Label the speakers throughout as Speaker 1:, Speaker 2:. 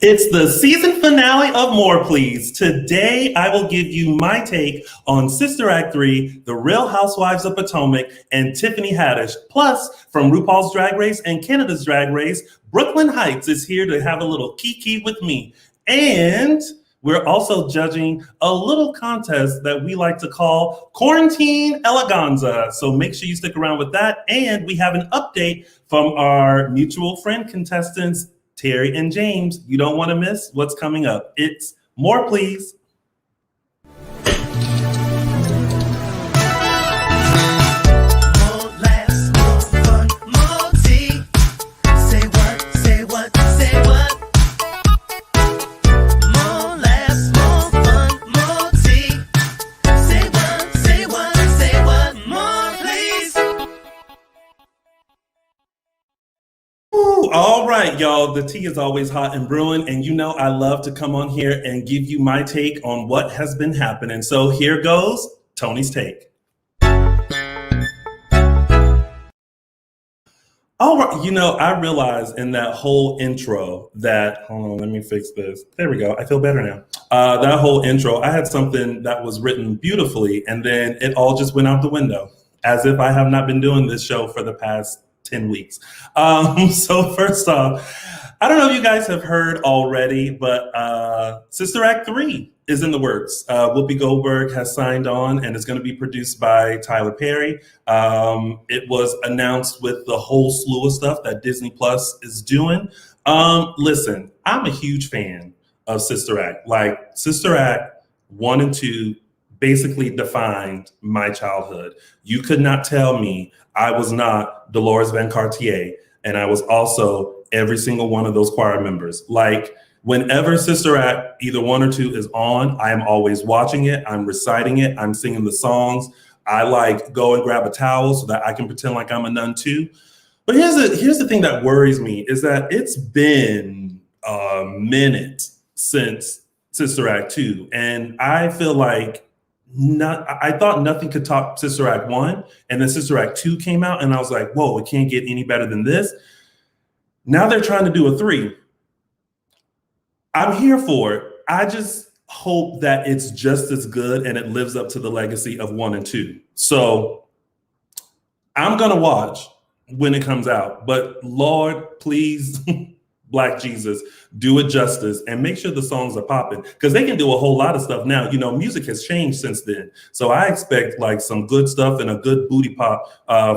Speaker 1: It's the season finale of More Please. Today, I will give you my take on Sister Act 3, The Real Housewives of Potomac, and Tiffany Haddish. Plus, from RuPaul's Drag Race and Canada's Drag Race, Brooke Lynn Hytes is here to have a little Kiki with me. And we're also judging a little contest that we like to call Quarantine Eleganza. So make sure you stick around with that. And we have an update from our mutual friend contestants, Terry and James. You don't want to miss what's coming up. It's More Please. All right, y'all, the tea is always hot and brewing, and you know I love to come on here and give you my take on what has been happening. So here goes Tony's take. All right, you know, I realized in that whole intro that, hold on, let me fix this. There we go, I feel better now. That whole intro, I had something that was written beautifully, and then it all just went out the window, as if I have not been doing this show for the past 10 weeks. So first off, I don't know if you guys have heard already, but Sister Act 3 is in the works. Whoopi Goldberg has signed on and it's going to be produced by Tyler Perry. It was announced with the whole slew of stuff that Disney Plus is doing. Listen, I'm a huge fan of Sister Act. Like Sister Act 1 and 2 basically defined my childhood. You could not tell me I was not Dolores Van Cartier, and I was also every single one of those choir members. Like whenever Sister Act either 1 or 2 is on, I am always watching it, I'm reciting it, I'm singing the songs. I like go and grab a towel so that I can pretend like I'm a nun too. But here's the thing that worries me is that it's been a minute since Sister Act 2, and I feel like I thought nothing could top Sister Act 1, and then Sister Act 2 came out, and I was like, whoa, it can't get any better than this. Now they're trying to do a 3. I'm here for it. I just hope that it's just as good and it lives up to the legacy of 1 and 2. So I'm gonna watch when it comes out, but Lord, please, Black Jesus, do it justice and make sure the songs are popping, because they can do a whole lot of stuff now. You know, music has changed since then. So I expect like some good stuff and a good booty pop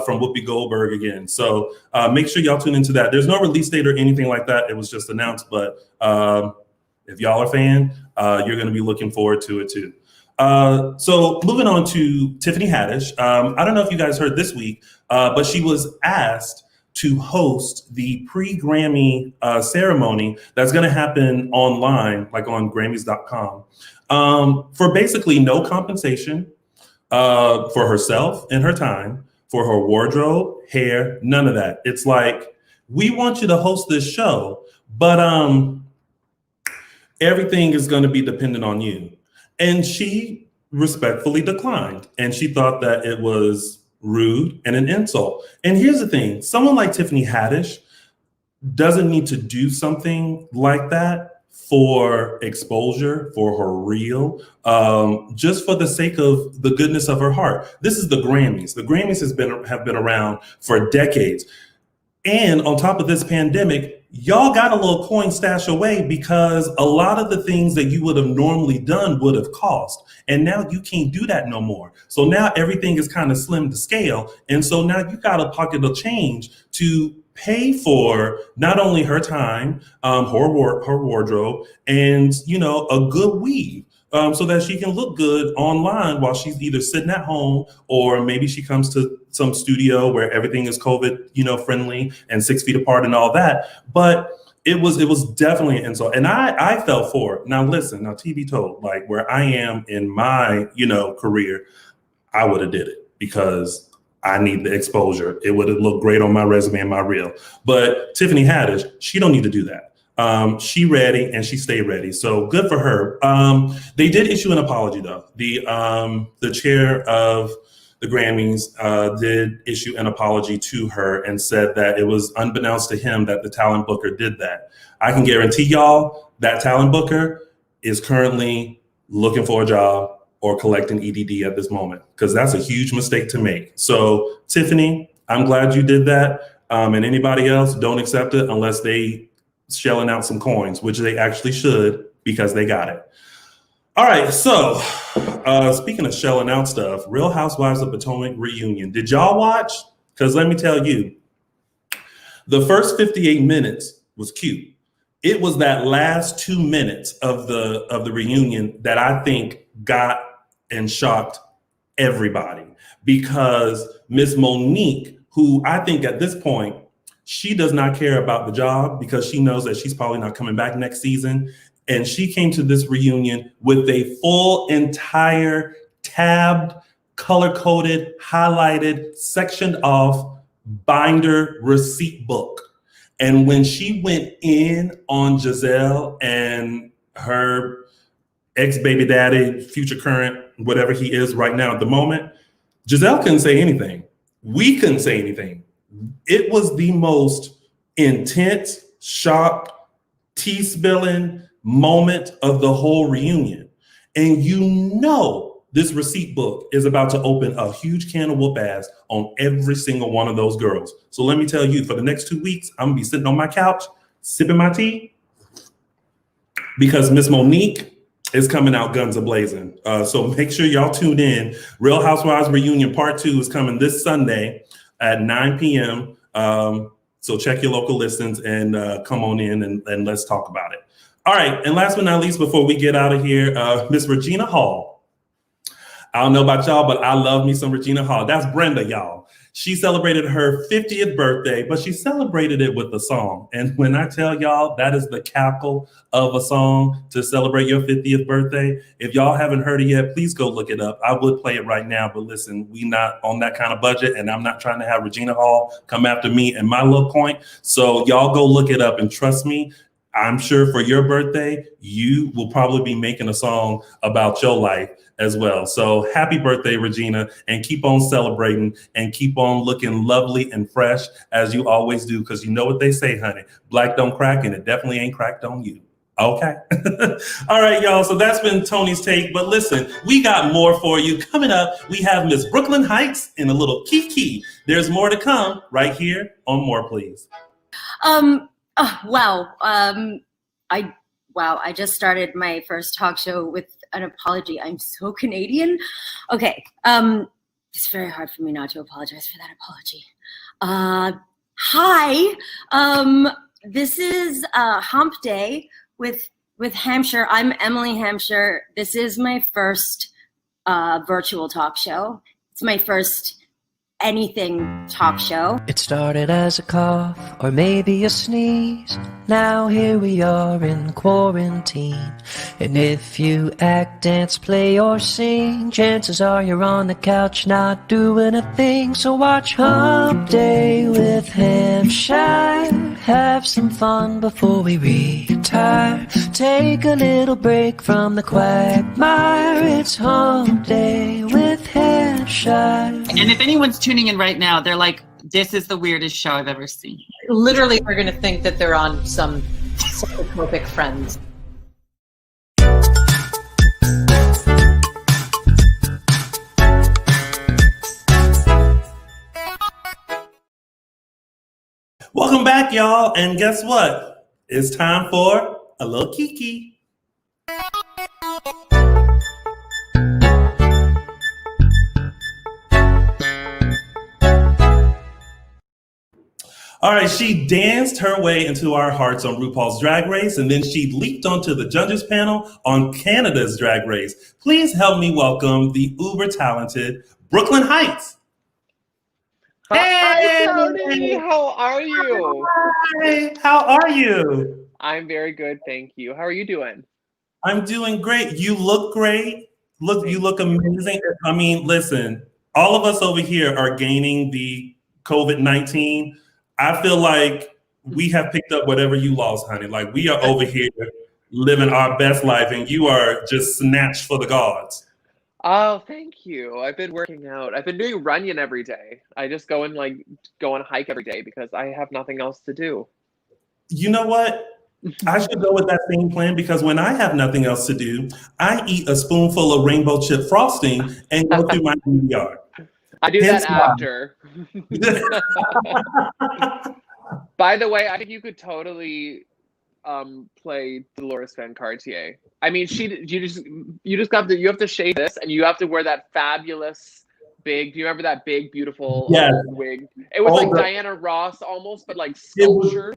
Speaker 1: from Whoopi Goldberg again. So make sure y'all tune into that. There's no release date or anything like that. It was just announced, but if y'all are a fan, you're gonna be looking forward to it too. So moving on to Tiffany Haddish. I don't know if you guys heard this week, but she was asked to host the pre-Grammy ceremony that's going to happen online, like on Grammys.com, for basically no compensation for herself and her time, for her wardrobe, hair, none of that. It's like, we want you to host this show, but everything is going to be dependent on you. And she respectfully declined, and she thought that it was rude and an insult. And here's the thing, someone like Tiffany Haddish doesn't need to do something like that for exposure, for her reel, just for the sake of the goodness of her heart. This is the Grammys. The Grammys have been around for decades. And on top of this pandemic, y'all got a little coin stash away because a lot of the things that you would have normally done would have cost. And now you can't do that no more. So now everything is kind of slim to scale. And so now you got a pocket of change to pay for not only her time, her wardrobe, and, you know, a good weave. So that she can look good online while she's either sitting at home, or maybe she comes to some studio where everything is COVID, you know, friendly and 6 feet apart and all that. But it was definitely an insult, and I fell for it. Now listen, now to be told, like where I am in my, you know, career, I would have did it because I need the exposure. It would have looked great on my resume and my reel. But Tiffany Haddish, she don't need to do that. She ready and she stayed ready. So good for her. They did issue an apology though. The chair of the Grammys did issue an apology to her and said that it was unbeknownst to him that the talent booker did that. I can guarantee y'all that talent booker is currently looking for a job or collecting EDD at this moment, because that's a huge mistake to make. So Tiffany, I'm glad you did that. And anybody else, don't accept it unless they shelling out some coins, which they actually should, because they got it. All right, so speaking of shelling out stuff, Real Housewives of Potomac reunion. Did y'all watch? Because let me tell you, the first 58 minutes was cute. It was that last 2 minutes of the reunion that I think got and shocked everybody, because Miss Monique, who I think at this point, she does not care about the job because she knows that she's probably not coming back next season. And she came to this reunion with a full, entire, tabbed, color-coded, highlighted, sectioned off binder receipt book. And when she went in on Giselle and her ex-baby daddy, future current, whatever he is right now at the moment, Giselle couldn't say anything. We couldn't say anything. It was the most intense, shocked, tea spilling moment of the whole reunion. And you know this receipt book is about to open a huge can of whoop ass on every single one of those girls. So let me tell you, for the next 2 weeks, I'm gonna be sitting on my couch, sipping my tea, because Miss Monique is coming out guns a-blazing. So make sure y'all tune in. Real Housewives Reunion Part 2 is coming this Sunday at 9 p.m. So check your local listings and come on in and let's talk about it. All right, and last but not least, before we get out of here, Miss Regina Hall. I don't know about y'all, but I love me some Regina Hall. That's Brenda, y'all. She celebrated her 50th birthday, but she celebrated it with a song. And when I tell y'all that is the cackle of a song to celebrate your 50th birthday, if y'all haven't heard it yet, please go look it up. I would play it right now, but listen, we not on that kind of budget, and I'm not trying to have Regina Hall come after me and my little point. So y'all go look it up, and trust me, I'm sure for your birthday, you will probably be making a song about your life as well. So happy birthday, Regina, and keep on celebrating and keep on looking lovely and fresh as you always do, because you know what they say, honey, black don't crack, and it definitely ain't cracked on you. Okay. All right, y'all. So that's been Tony's take. But listen, we got more for you. Coming up, we have Miss Brooke Lynn Hytes and a little Kiki. There's more to come right here on More Please.
Speaker 2: I just started my first talk show with an apology. I'm so Canadian. Okay. It's very hard for me not to apologize for that apology. Hi. This is Hump Day with Hampshire. I'm Emily Hampshire. This is my first virtual talk show. It's my first anything talk show.
Speaker 3: It started as a cough or maybe a sneeze. Now here we are in quarantine. And if you act, dance, play or sing, chances are you're on the couch not doing a thing. So watch Hump Day with Hampshire. Have some fun before we retire. Take a little break from the quagmire. It's Hump Day with Hampshire.
Speaker 4: And if anyone's tuning in right now, they're like, this is the weirdest show I've ever seen.
Speaker 5: Literally, we're going to think that they're on some psychotropic Friends.
Speaker 1: Welcome back, y'all. And guess what? It's time for a little Kiki. All right, she danced her way into our hearts on RuPaul's Drag Race, and then she leaped onto the judges panel on Canada's Drag Race. Please help me welcome the uber-talented Brooke Lynn Hytes.
Speaker 6: Hey! Hi, Tony. How are you?
Speaker 1: Hi, how are you?
Speaker 6: I'm very good, thank you. How are you doing?
Speaker 1: I'm doing great. You look great. You look amazing. I mean, listen, all of us over here are gaining the COVID-19. I feel like we have picked up whatever you lost, honey. Like, we are over here living our best life, and you are just snatched for the gods.
Speaker 6: Oh, thank you. I've been working out. I've been doing running every day. I just go and hike every day because I have nothing else to do.
Speaker 1: You know what? I should go with that same plan because when I have nothing else to do, I eat a spoonful of rainbow chip frosting and go through my DVR.
Speaker 6: I do
Speaker 1: Hence
Speaker 6: that after. By the way, I think you could totally play Dolores Van Cartier. I mean, you have to shave this and you have to wear that fabulous big. Do you remember that big, beautiful wig? It was like Diana Ross almost, but like sculptured.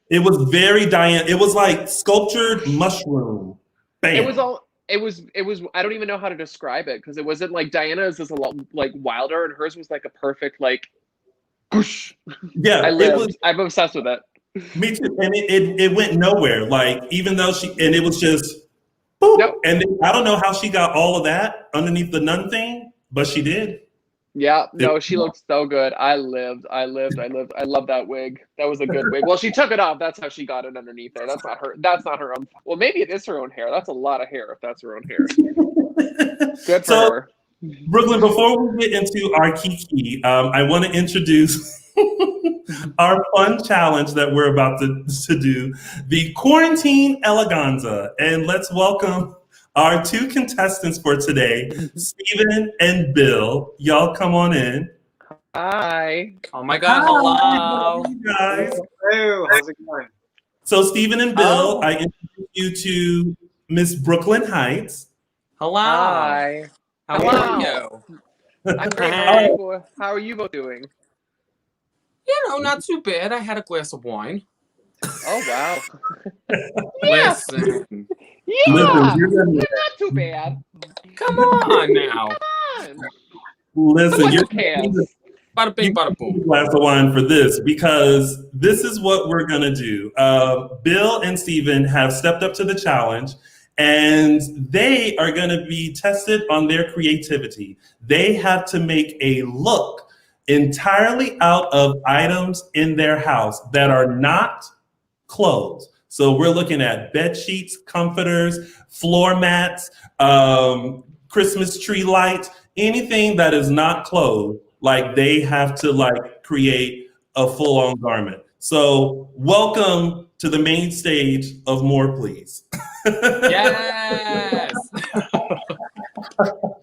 Speaker 1: It was very Diana. It was like sculptured mushroom. Bam.
Speaker 6: It was. I don't even know how to describe it because it wasn't like Diana's is a lot like wilder, and hers was like a perfect like. Whoosh.
Speaker 1: Yeah,
Speaker 6: I'm obsessed with it.
Speaker 1: Me too, and it went nowhere. Like even though it was just, boop,
Speaker 6: nope.
Speaker 1: And then, I don't know how she got all of that underneath the nun thing, but she did.
Speaker 6: Yeah, no, she looked so good. I love that wig. That was a good wig. Well, she took it off. That's how she got it underneath there. That's not her own. Well, maybe it is her own hair. That's a lot of hair if that's her own hair. Good for her.
Speaker 1: Brooke Lynn, before we get into our Kiki, I want to introduce our fun challenge that we're about to do, the Quarantine Eleganza. And let's welcome our two contestants for today, Stephen and Bill. Y'all come on in.
Speaker 6: Hi.
Speaker 7: Oh my God, hello.
Speaker 1: Hi, guys.
Speaker 7: Hello, how's it going?
Speaker 1: So Stephen and Bill, I introduce you to Miss Brooke Lynn Hytes.
Speaker 7: Hello.
Speaker 6: Hi.
Speaker 7: How are you?
Speaker 6: I'm great. How are you both doing?
Speaker 7: You know, not too bad. I had a glass of wine.
Speaker 6: Oh, wow.
Speaker 7: Listen.
Speaker 6: Yeah, not too bad.
Speaker 7: Come on now.
Speaker 6: Come on.
Speaker 1: Listen, you're
Speaker 7: Bada bing, bada boom.
Speaker 1: Glass of wine for this because this is what we're gonna do. Bill and Stephen have stepped up to the challenge, and they are gonna be tested on their creativity. They have to make a look entirely out of items in their house that are not clothes. So we're looking at bed sheets, comforters, floor mats, Christmas tree lights, anything that is not clothes. Like they have to like create a full-on garment. So welcome to the main stage of More Please.
Speaker 7: Yes.
Speaker 1: All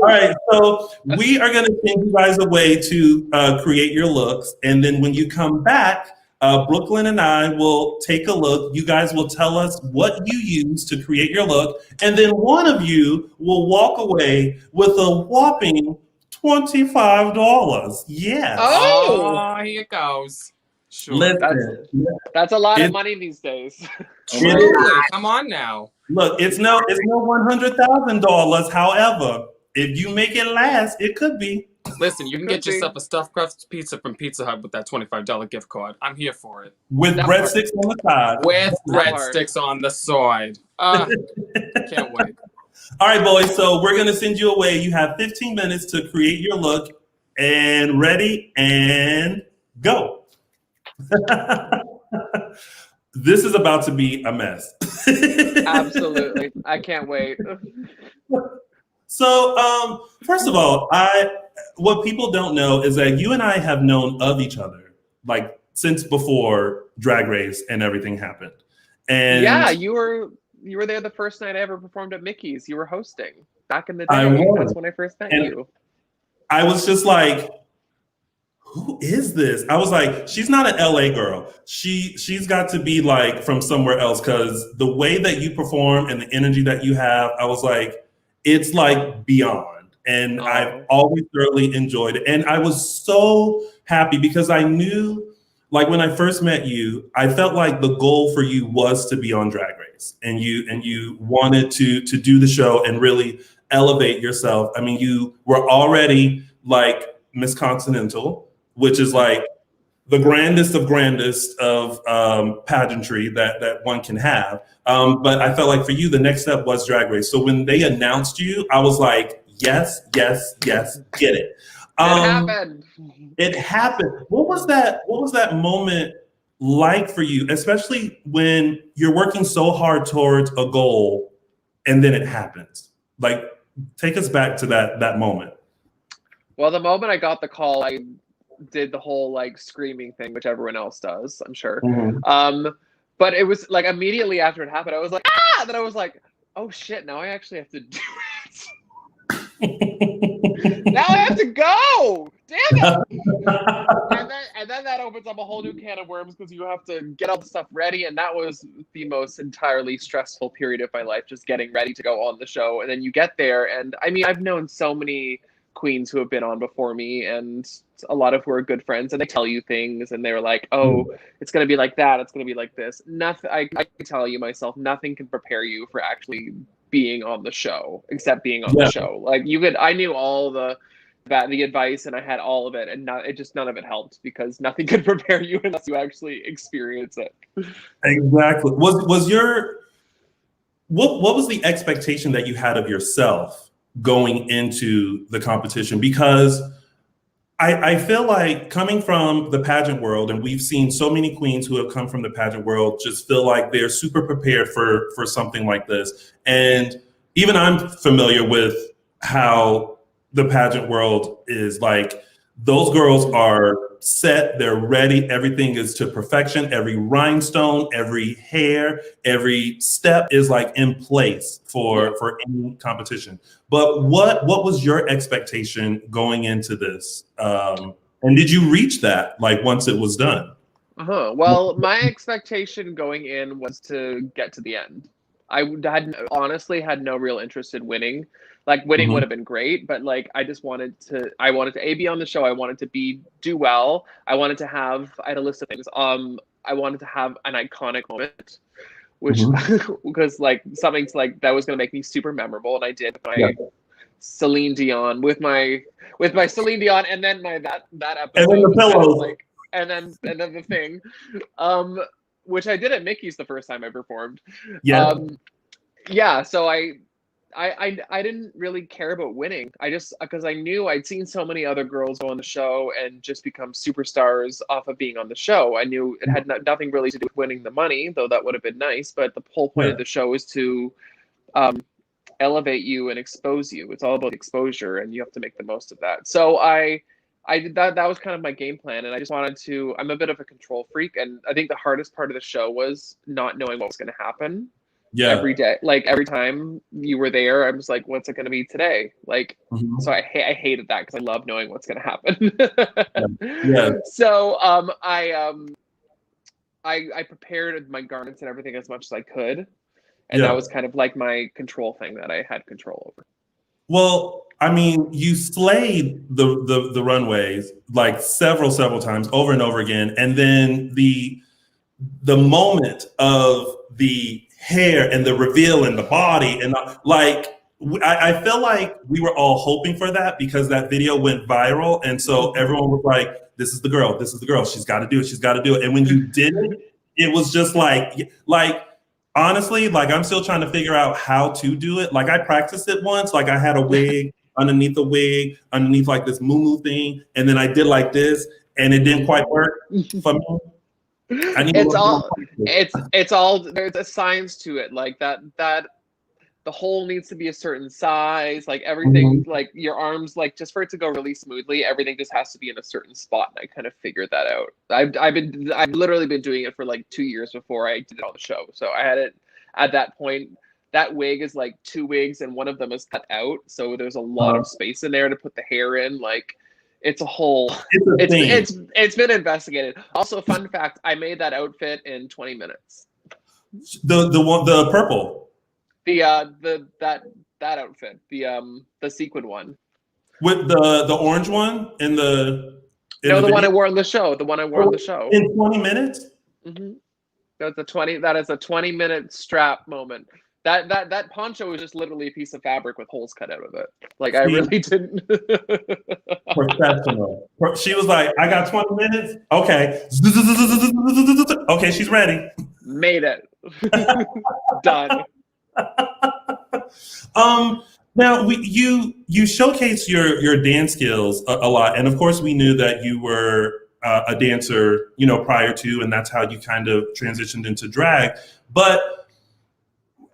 Speaker 1: right, so we are going to send you guys away to create your looks, and then when you come back, Brooke Lynn and I will take a look. You guys will tell us what you use to create your look, and then one of you will walk away with a whopping $25. Yeah.
Speaker 6: Oh,
Speaker 7: here it goes. Sure.
Speaker 1: Listen,
Speaker 6: that's a lot of money these days.
Speaker 7: Truly, come on now.
Speaker 1: look, it's no $100,000. However, if you make it last, it could be.
Speaker 7: Listen, you can get yourself a stuffed crust pizza from Pizza Hut with that $25 gift card. I'm here for it.
Speaker 1: With breadsticks on the side.
Speaker 7: With breadsticks on the side. Can't wait.
Speaker 1: All right, boys. So we're going to send you away. You have 15 minutes to create your look. And ready and go. This is about to be a mess.
Speaker 6: Absolutely. I can't wait.
Speaker 1: So, first of all, what people don't know is that you and I have known of each other like since before Drag Race and everything happened. And
Speaker 6: yeah, you were there the first night I ever performed at Mickey's. You were hosting back in the day. That's when I first met you.
Speaker 1: I was just like, who is this? I was like, she's not an LA girl. She's got to be like from somewhere else, because the way that you perform and the energy that you have, I was like, it's like beyond. And I've always thoroughly enjoyed it. And I was so happy because I knew, like when I first met you, I felt like the goal for you was to be on Drag Race, and you wanted to do the show and really elevate yourself. I mean, you were already like Miss Continental, which is like the grandest of pageantry that one can have. But I felt like for you, the next step was Drag Race. So when they announced you, I was like, yes, get it. It happened. What was that moment like for you, especially when you're working so hard towards a goal and then it happens? Like, take us back to that moment.
Speaker 6: Well, the moment I got the call, I did the whole like screaming thing, which everyone else does, I'm sure.
Speaker 1: Mm-hmm.
Speaker 6: But it was like immediately after it happened, I was like, ah! Then I was like, oh shit, now I actually have to do it. Now I have to go. Damn it. And then that opens up a whole new can of worms because you have to get all the stuff ready. And that was the most entirely stressful period of my life, just getting ready to go on the show. And then you get there. And I mean, I've known so many queens who have been on before me, and a lot of who are good friends, and they tell you things and they're like, oh, it's going to be like that, it's going to be like this. Nothing, I can tell you myself, nothing can prepare you for actually being on the show except being on the show. Like I knew all the advice and I had all of it, and none of it helped because nothing could prepare you unless you actually experience it.
Speaker 1: Exactly. What was the expectation that you had of yourself going into the competition? Because I feel like coming from the pageant world, and we've seen so many queens who have come from the pageant world just feel like they're super prepared for something like this. And even I'm familiar with how the pageant world is. Like, those girls are set, they're ready, everything is to perfection, every rhinestone, every hair, every step is like in place for any competition. But what was your expectation going into this? And did you reach that, like, once it was done?
Speaker 6: Well, my expectation going in was to get to the end. I honestly had no real interest in winning. Like, winning would have been great, but like I wanted to be on the show. I wanted to do well. I had a list of things. I wanted to have an iconic moment, which because like something like that was going to make me super memorable, and I did. Celine Dion with my Celine Dion, and then that episode,
Speaker 1: and then the pillows,
Speaker 6: and then the thing, which I did at Mickey's the first time I performed. So I didn't really care about winning. Because I knew I'd seen so many other girls go on the show and just become superstars off of being on the show. I knew it had nothing really to do with winning the money, though that would have been nice. But the whole point of the show is to elevate you and expose you. It's all about exposure, and you have to make the most of that. So I did that. That was kind of my game plan, and I just wanted to. I'm a bit of a control freak, and I think the hardest part of the show was not knowing what was going to happen. Every day, like every time you were there, I was like, "What's it going to be today?" Like, so I hated that because I love knowing what's going to happen. So I prepared my garments and everything as much as I could. And that was kind of like my control thing that I had control over.
Speaker 1: Well, I mean, you slayed the runways like several times over and over again. And then the moment of the hair and the reveal and the body, and I feel like we were all hoping for that because that video went viral. And so everyone was like, this is the girl, she's got to do it. And when you did it, it was just like, honestly, like, I'm still trying to figure out how to do it. Like, I practiced it once. Like, I had a wig underneath like this moo thing, and then I did like this, and it didn't quite work for me. There's a science to it. Like that the hole needs to be a certain size. Like everything, like your arms, like just for it to go really smoothly, everything just has to be in a certain spot. And I kind of figured that out. I've literally been doing it for like 2 years before I did it on the show. So I had it at that point. That wig is like 2 wigs, and one of them is cut out. So there's a lot of space in there to put the hair in. Like, it's a whole. It's been investigated. Also, fun fact: I made that outfit in 20 minutes. The purple.
Speaker 6: That outfit, the sequin one.
Speaker 1: With the orange one in the.
Speaker 6: No, the one I wore on the show. The one I wore on the show.
Speaker 1: In 20 minutes.
Speaker 6: That is a 20-minute strap moment. That poncho was just literally a piece of fabric with holes cut out of it. Like, I really didn't.
Speaker 1: Professional. She was like, I got 20 minutes. Okay. Okay, she's ready.
Speaker 6: Made it. Done.
Speaker 1: Now you showcase your dance skills a lot, and of course we knew that you were a dancer, prior to, and that's how you kind of transitioned into drag. But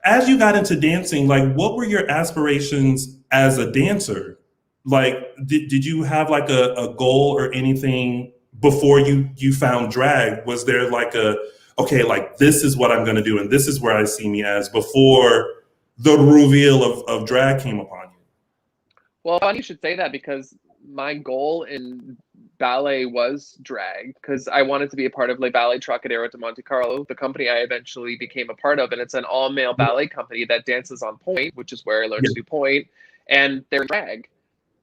Speaker 1: as you got into dancing, like, what were your aspirations as a dancer? Like, did you have like a goal or anything before you found drag? Was there like a okay, like this is what I'm going to do, and this is where I see me as before the reveal of drag came upon you?
Speaker 6: Well, funny you should say that, because my goal in ballet was drag, because I wanted to be a part of Le Ballet Trocadero de Monte Carlo, the company I eventually became a part of, and it's an all-male ballet company that dances on point, which is where I learned to do point, and they're drag.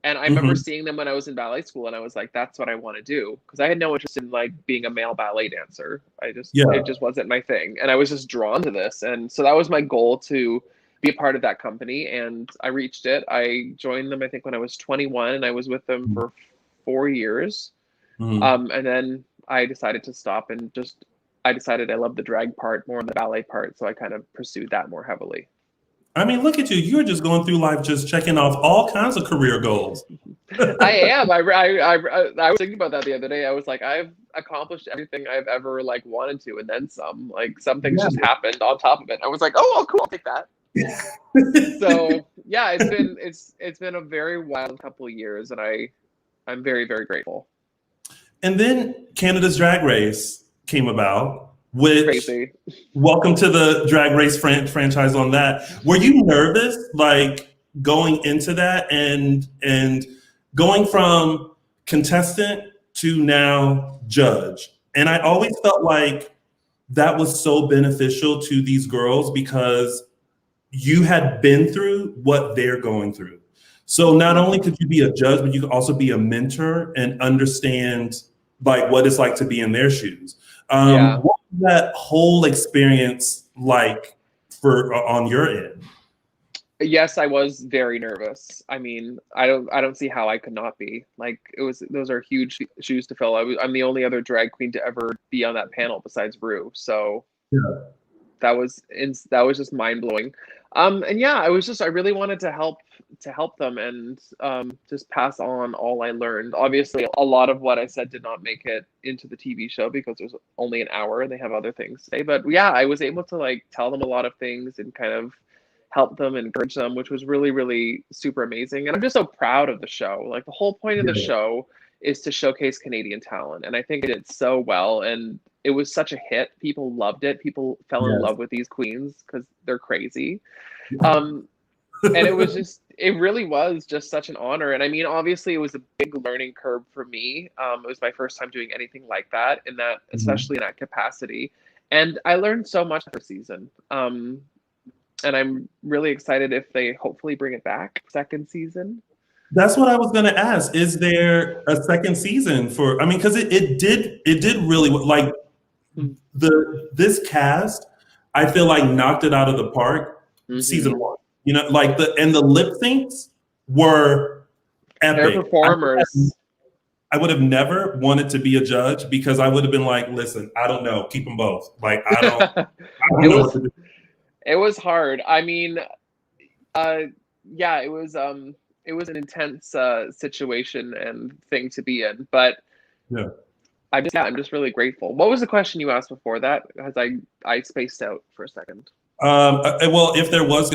Speaker 6: And I remember seeing them when I was in ballet school, and I was like, that's what I want to do, because I had no interest in like being a male ballet dancer. It just wasn't my thing, and I was just drawn to this, and so that was my goal, to be a part of that company, and I reached it. I joined them, I think, when I was 21, and I was with them for 4 years. And then I decided to stop, and I decided I loved the drag part more than the ballet part, so I kind of pursued that more heavily.
Speaker 1: I mean, look at you. You're just going through life just checking off all kinds of career goals.
Speaker 6: I am. I was thinking about that the other day. I was like, I've accomplished everything I've ever like wanted to, and then some. Like, some things just happened on top of it. I was like, oh, well, cool, I'll take that. So yeah, it's been a very wild couple of years, and I'm very, very grateful.
Speaker 1: And then Canada's Drag Race came about, which
Speaker 6: Crazy.
Speaker 1: Welcome to the Drag Race franchise on that. Were you nervous, like, going into that and going from contestant to now judge? And I always felt like that was so beneficial to these girls, because you had been through what they're going through. So not only could you be a judge, but you could also be a mentor and understand like what it's like to be in their shoes. What was that whole experience like on your end?
Speaker 6: Yes, I was very nervous. I mean, I don't see how I could not be. Like, those are huge shoes to fill. I'm the only other drag queen to ever be on that panel besides Rue. So that was just mind blowing. And yeah, I really wanted to help them, and just pass on all I learned. Obviously, a lot of what I said did not make it into the TV show because there's only an hour and they have other things to say. But yeah, I was able to like tell them a lot of things and kind of help them and encourage them, which was really, really super amazing. And I'm just so proud of the show. Like, the whole point of the show is to showcase Canadian talent, and I think it did so well. And it was such a hit. People loved it. People fell in love with these queens because they're crazy. And it really was just such an honor. And I mean, obviously it was a big learning curve for me. It was my first time doing anything like that, especially in that capacity. And I learned so much per season. And I'm really excited if they hopefully bring it back second season.
Speaker 1: That's what I was going to ask. Is there a second season for? I mean, because it did really, like, this cast, I feel like knocked it out of the park. Season 1, you know, like the lip syncs were epic.
Speaker 6: Their performers.
Speaker 1: I would have never wanted to be a judge, because I would have been like, listen, I don't know, keep them both. Like, I don't know what to do.
Speaker 6: It was hard. I mean, yeah, it was an intense situation and thing to be in, but I'm just really grateful. What was the question you asked before that? Because I spaced out for a second.
Speaker 1: Well, if there was,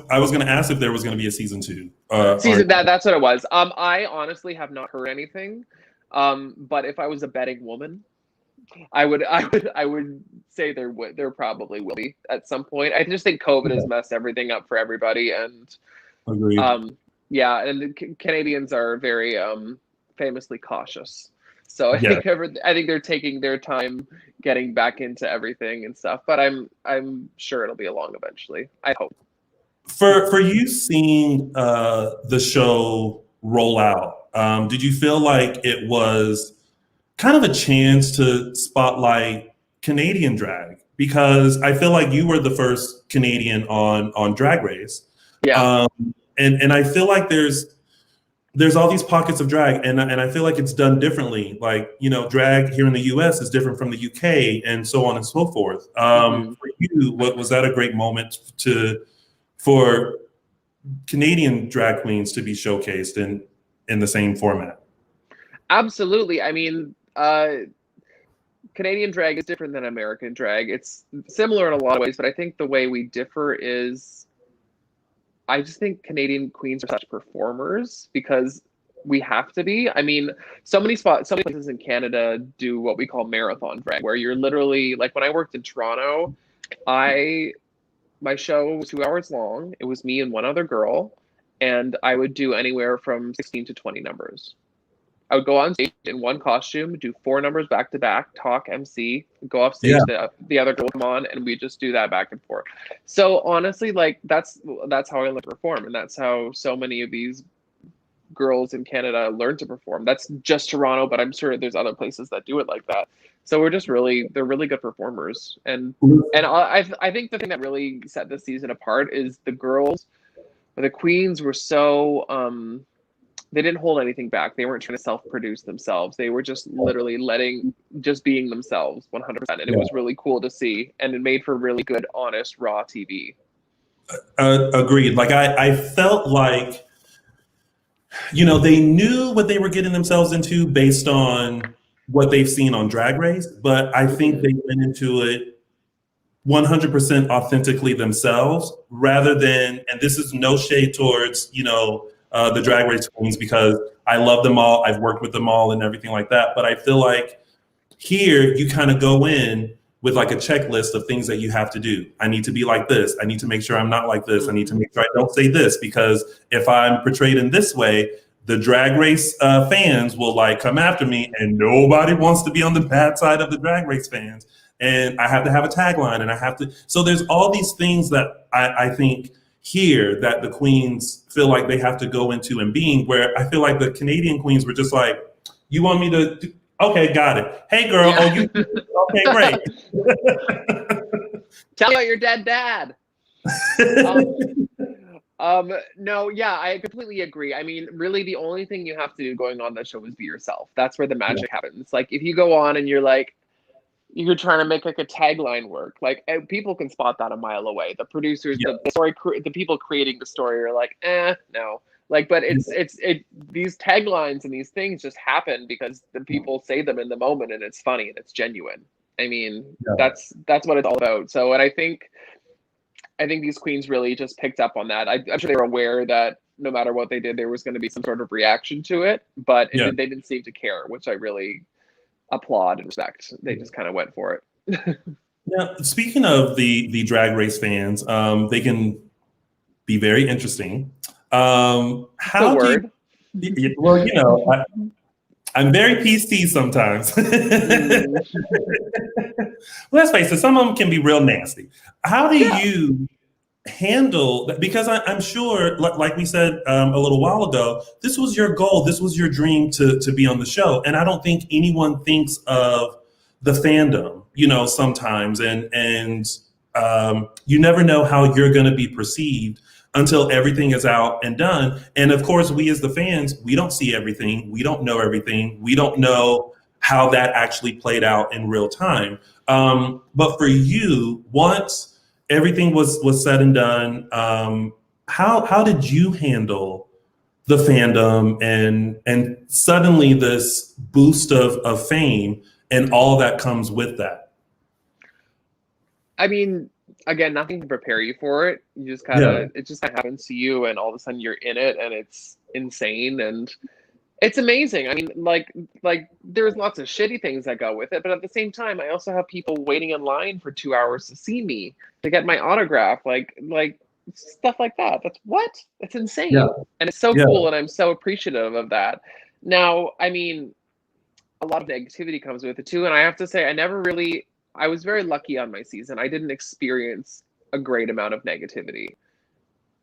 Speaker 1: I was going to ask if there was going to be a season 2.
Speaker 6: That's what it was. I honestly have not heard anything. But if I was a betting woman, I would say there probably will be at some point. I just think COVID has messed everything up for everybody, and
Speaker 1: agreed.
Speaker 6: And the Canadians are very famously cautious. So I think they're taking their time getting back into everything and stuff. But I'm sure it'll be along eventually. I hope.
Speaker 1: For you seeing the show roll out, did you feel like it was kind of a chance to spotlight Canadian drag? Because I feel like you were the first Canadian on Drag Race. Yeah. And I feel like there's all these pockets of drag, and I feel like it's done differently. Like, you know, drag here in the US is different from the UK, and so on and so forth. For you, was that a great moment for Canadian drag queens to be showcased in the same format?
Speaker 6: Absolutely. I mean, Canadian drag is different than American drag. It's similar in a lot of ways, but I think the way we differ is, I just think Canadian queens are such performers, because we have to be. I mean, so many places in Canada do what we call marathon drag, where you're literally like, when I worked in Toronto, my show was 2 hours long. It was me and one other girl, and I would do anywhere from 16 to 20 numbers. I would go on stage in one costume, do 4 numbers back to back, talk, MC, go off stage, the other girl would come on, and we just do that back and forth. So honestly, like that's how I learned to perform, and that's how so many of these girls in Canada learn to perform. That's just Toronto, but I'm sure there's other places that do it like that. So they're really good performers, and I think the thing that really set this season apart is the girls, the queens were so they didn't hold anything back. They weren't trying to self-produce themselves. They were just literally being themselves 100%, and it was really cool to see, and it made for really good, honest, raw TV.
Speaker 1: Agreed. Like I felt like, you know, they knew what they were getting themselves into based on what they've seen on Drag Race, but I think they went into it 100% authentically themselves, rather than, and this is no shade towards, you know, the Drag Race queens, because I love them all. I've worked with them all and everything like that. But I feel like here you kind of go in with like a checklist of things that you have to do. I need to be like this. I need to make sure I'm not like this. I need to make sure I don't say this, because if I'm portrayed in this way, the Drag Race fans will like come after me, and nobody wants to be on the bad side of the Drag Race fans. And I have to have a tagline, and I have to. So there's all these things that I think here that the queens feel like they have to go into and being, where I feel like the Canadian queens were just like, you want me to do, okay, got it. Hey girl, oh you okay, great.
Speaker 6: Tell me about your dead dad. No, yeah, I completely agree. I mean, really the only thing you have to do going on that show is be yourself. That's where the magic happens. Like if you go on and you're like, you're trying to make like a tagline work, like people can spot that a mile away. The producers, the people creating the story are like, no. Like, but these taglines and these things just happen because the people say them in the moment, and it's funny and it's genuine. I mean, that's what it's all about. So, and I think these queens really just picked up on that. I'm sure they were aware that no matter what they did, there was going to be some sort of reaction to it, but they didn't seem to care, which I really applaud and respect. They just kind of went for it.
Speaker 1: Now, speaking of the Drag Race fans, they can be very interesting. How do you, well, you know, I'm very PC sometimes. Let's face it, some of them can be real nasty. How do you handle that? Because I'm sure, like we said a little while ago, this was your goal, this was your dream to be on the show. And I don't think anyone thinks of the fandom, you know, sometimes, and you never know how you're going to be perceived until everything is out and done. And of course, we as the fans, we don't see everything. We don't know everything. We don't know how that actually played out in real time. But for you, once everything was said and done, how did you handle the fandom and suddenly this boost of fame and all that comes with that?
Speaker 6: I mean, again, nothing to prepare you for it. You just kind of, it just kind of happens to you, and all of a sudden you're in it, and it's insane and it's amazing. I mean, like there's lots of shitty things that go with it, but at the same time, I also have people waiting in line for 2 hours to see me, to get my autograph, like stuff like that. It's insane. And it's so cool, and I'm so appreciative of that. Now, I mean, a lot of negativity comes with it too, and I have to say, I was very lucky on my season. I didn't experience a great amount of negativity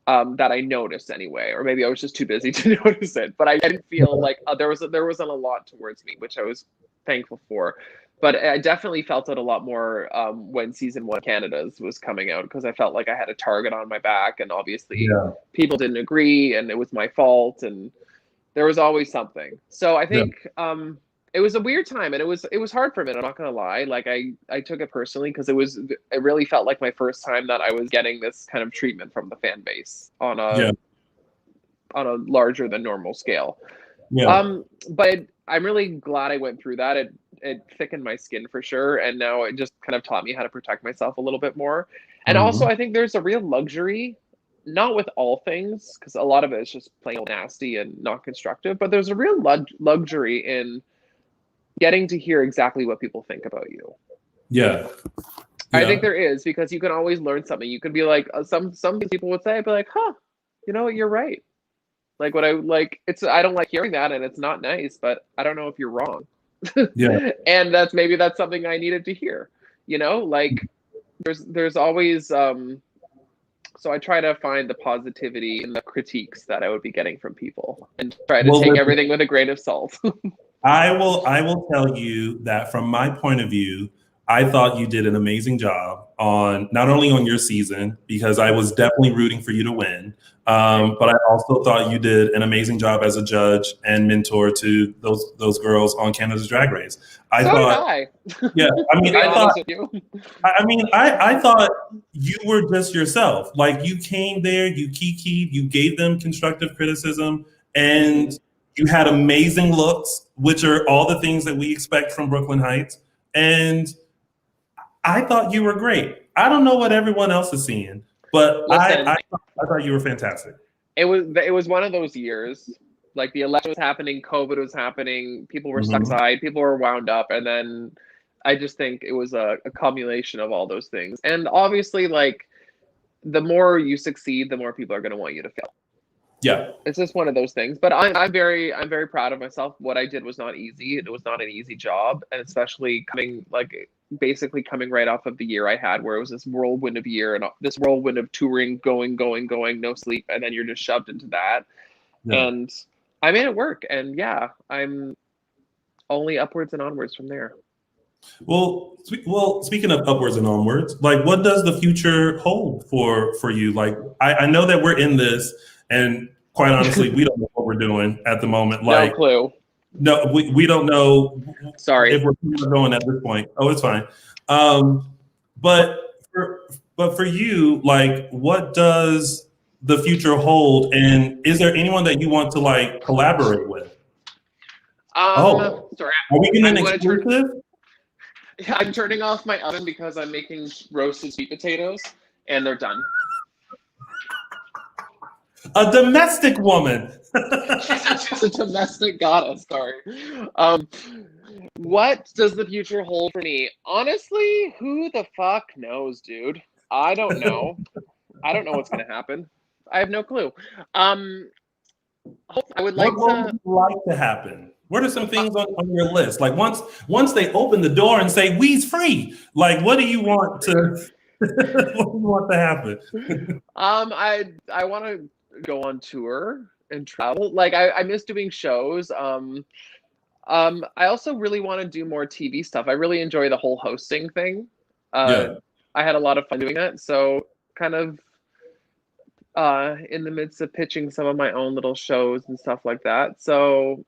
Speaker 6: that I noticed anyway, or maybe I was just too busy to notice it. But I didn't feel like there wasn't a lot towards me, which I was thankful for. But I definitely felt it a lot more when season 1 Canada's was coming out, because I felt like I had a target on my back, and obviously people didn't agree, and it was my fault, and there was always something. So I think it was a weird time, and it was hard for me. I'm not gonna lie. Like I took it personally, because it really felt like my first time that I was getting this kind of treatment from the fan base on a larger than normal scale. But I'm really glad I went through that. It thickened my skin for sure, and now it just kind of taught me how to protect myself a little bit more. And also, I think there's a real luxury not with all things, because a lot of it is just plain old nasty and not constructive, but there's a real luxury in getting to hear exactly what people think about you.
Speaker 1: Yeah.
Speaker 6: I think there is, because you can always learn something. You could be like, some people would say, I'd be like, huh, you know what, you're right. Like what I like, I don't like hearing that, and it's not nice, but I don't know if you're wrong.
Speaker 1: Yeah.
Speaker 6: And that's something I needed to hear, you know, like there's always, so I try to find the positivity in the critiques that I would be getting from people and try to take everything with a grain of salt.
Speaker 1: I will tell you that from my point of view, I thought you did an amazing job on not only on your season, because I was definitely rooting for you to win, but I also thought you did an amazing job as a judge and mentor to those girls on Canada's Drag Race. I thought you were just yourself. Like, you came there, you kikied, you gave them constructive criticism, and you had amazing looks, which are all the things that we expect from Brooke Lynn Hytes. And I thought you were great. I don't know what everyone else is seeing, but I thought you were fantastic.
Speaker 6: It was one of those years, like the election was happening, COVID was happening, people were stuck inside, people were wound up, and then I just think it was a accumulation of all those things. And obviously, like, the more you succeed, the more people are going to want you to fail.
Speaker 1: Yeah,
Speaker 6: it's just one of those things. But I'm very proud of myself. What I did was not easy. It was not an easy job, and especially basically coming right off of the year I had, where it was this whirlwind of year and this whirlwind of touring, going, no sleep, and then you're just shoved into that. Yeah. And I made it work, and yeah, I'm only upwards and onwards from there.
Speaker 1: Well, speaking of upwards and onwards, like, what does the future hold for you? Like, I know that we're in this. And quite honestly, we don't know what we're doing at the moment. Like,
Speaker 6: no clue.
Speaker 1: No, we don't know.
Speaker 6: Sorry,
Speaker 1: if we're going at this point. Oh, it's fine. But for you, like, what does the future hold? And is there anyone that you want to, like, collaborate with?
Speaker 6: Sorry.
Speaker 1: Are we getting an exclusive?
Speaker 6: I'm turning off my oven because I'm making roasted sweet potatoes, and they're done.
Speaker 1: A domestic woman.
Speaker 6: She's a domestic goddess. Sorry. What does the future hold for me? Honestly, who the fuck knows, dude? I don't know. I don't know what's gonna happen. I have no clue. I would like
Speaker 1: to happen. What are some things on your list? Like, once they open the door and say "we's free," like, what do you want to? What do you want to happen?
Speaker 6: I want to go on tour and travel. Like, I miss doing shows. I also really want to do more TV stuff. I really enjoy the whole hosting thing. I had a lot of fun doing that. So kind of in the midst of pitching some of my own little shows and stuff like that. So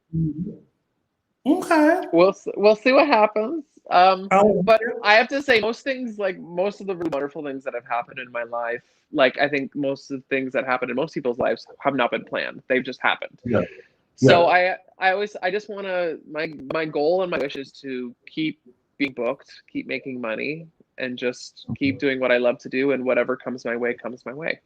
Speaker 1: okay,
Speaker 6: we'll see what happens. But I have to say, most of the really wonderful things that have happened in my life, like, I think most of the things that happen in most people's lives have not been planned. They've just happened. Yeah. So I just want to, my goal and my wish is to keep being booked, keep making money, and just keep doing what I love to do, and whatever comes my way, comes my way.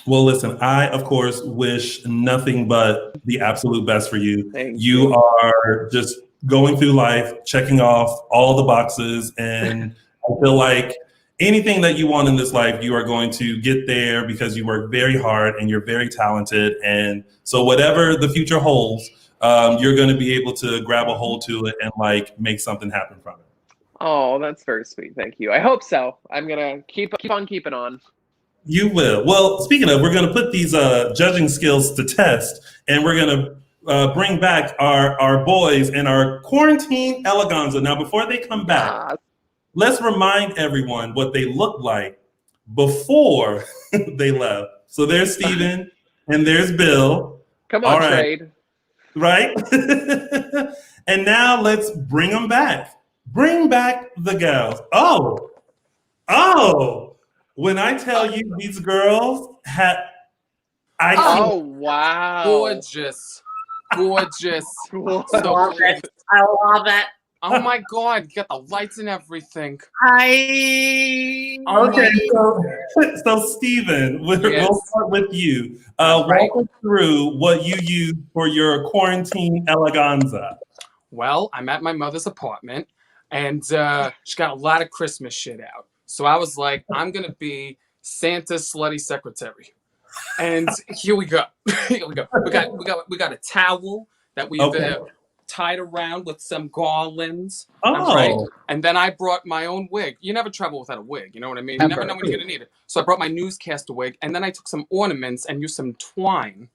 Speaker 1: Well, listen, I, of course, wish nothing but the absolute best for you. You are just going through life, checking off all the boxes, and I feel like anything that you want in this life, you are going to get there because you work very hard and you're very talented. And so whatever the future holds, you're going to be able to grab a hold to it and, like, make something happen from it.
Speaker 6: Oh, that's very sweet. Thank you. I hope so. I'm going to keep on keeping on.
Speaker 1: You will. Well, speaking of, we're going to put these judging skills to test, and we're going to bring back our boys and our quarantine eleganza. Now, before they come back, let's remind everyone what they looked like before they left. So there's Steven and there's Bill.
Speaker 6: Come on, Trade.
Speaker 1: Right? And now let's bring them back. Bring back the gals. Oh. When I tell you these girls had...
Speaker 6: wow.
Speaker 7: Gorgeous. So
Speaker 5: I love it.
Speaker 7: Oh my God, you got the lights and everything.
Speaker 8: Hi.
Speaker 1: Okay, so Stephen, we'll
Speaker 7: Yes.
Speaker 1: start with you.
Speaker 7: Right.
Speaker 1: Walk us through what you use for your quarantine eleganza.
Speaker 7: Well, I'm at my mother's apartment, and she got a lot of Christmas shit out. So I was like, I'm gonna be Santa's slutty secretary. And here we go. Here we go. We got a towel that we've tied around with some garlands.
Speaker 1: Oh.
Speaker 7: Right? And then I brought my own wig. You never travel without a wig, you know what I mean? You never know when you're gonna need it. So I brought my newscaster wig, and then I took some ornaments and used some twine.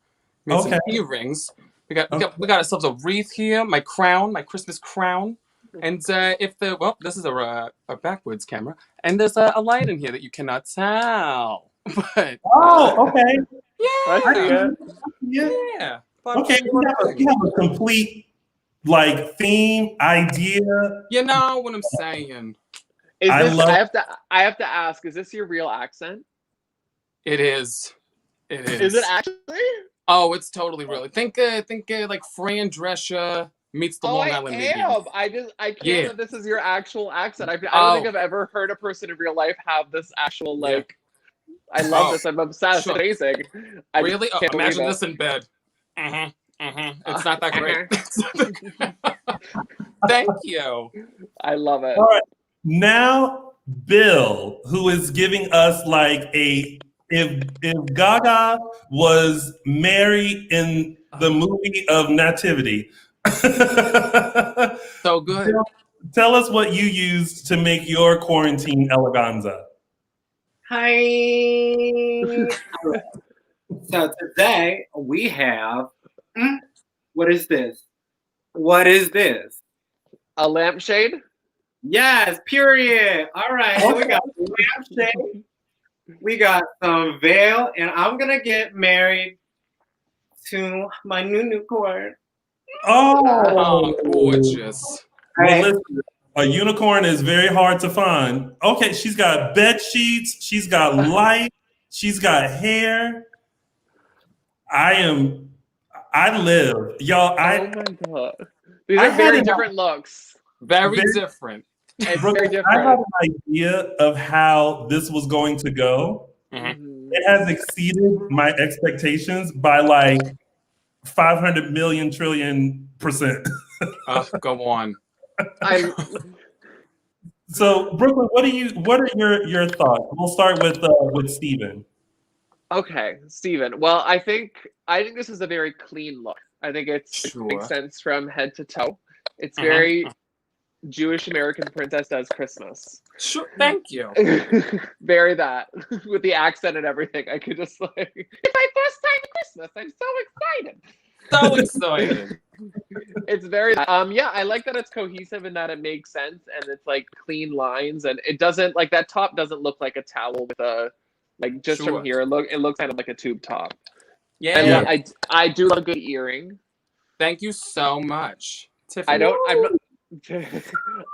Speaker 7: Made some earrings. We got ourselves a wreath here, my crown, my Christmas crown. And this is a backwards camera, and there's a light in here that you cannot tell. But
Speaker 1: okay.
Speaker 7: Yeah.
Speaker 1: Yeah. Okay, you have a complete theme idea.
Speaker 7: You know what I'm saying?
Speaker 6: I have to ask, is this your real accent?
Speaker 7: It is. It is.
Speaker 6: Is it actually?
Speaker 7: Oh, it's totally real. Think like Fran Drescher meets the Long Island Indian.
Speaker 6: I can't believe this is your actual accent. I don't think I've ever heard a person in real life have this actual I love this. I'm obsessed. Sure. It's amazing.
Speaker 7: Really? Imagine this in bed. It's not that great. Thank you.
Speaker 6: I love it.
Speaker 1: All right. Now, Bill, who is giving us if Gaga was Mary in the movie of Nativity.
Speaker 7: So good.
Speaker 1: Tell us what you used to make your quarantine eleganza.
Speaker 8: Hi. So today we have, what is this? What is this?
Speaker 6: A lampshade?
Speaker 8: Yes, period. All right, so we got a lampshade. We got some veil, and I'm gonna get married to my new unicorn.
Speaker 1: Oh,
Speaker 7: gorgeous.
Speaker 1: Well, listen, a unicorn is very hard to find. Okay, she's got bed sheets, she's got light, she's got hair. I live. Y'all,
Speaker 6: oh my God. These are very different looks.
Speaker 7: Very different.
Speaker 6: It's very different.
Speaker 1: I had an idea of how this was going to go.
Speaker 7: Mm-hmm.
Speaker 1: It has exceeded my expectations by 500 million trillion %.
Speaker 7: Go on.
Speaker 1: So, Brooklyn, what are your thoughts? We'll start with Stephen.
Speaker 6: Okay, Stephen. Well, I think this is a very clean look. I think it makes sense from head to toe. It's very Jewish American princess does Christmas.
Speaker 7: Sure, thank you.
Speaker 6: Very that with the accent and everything. I could just it's my first time at Christmas. I'm so excited.
Speaker 7: So excited.
Speaker 6: It's very I like that it's cohesive and that it makes sense and it's clean lines and it doesn't that top doesn't look like a towel with a just from here it looks kind of like a tube top.
Speaker 7: Yeah.
Speaker 6: And I do love a good earring.
Speaker 7: Thank you so much, Tiffany.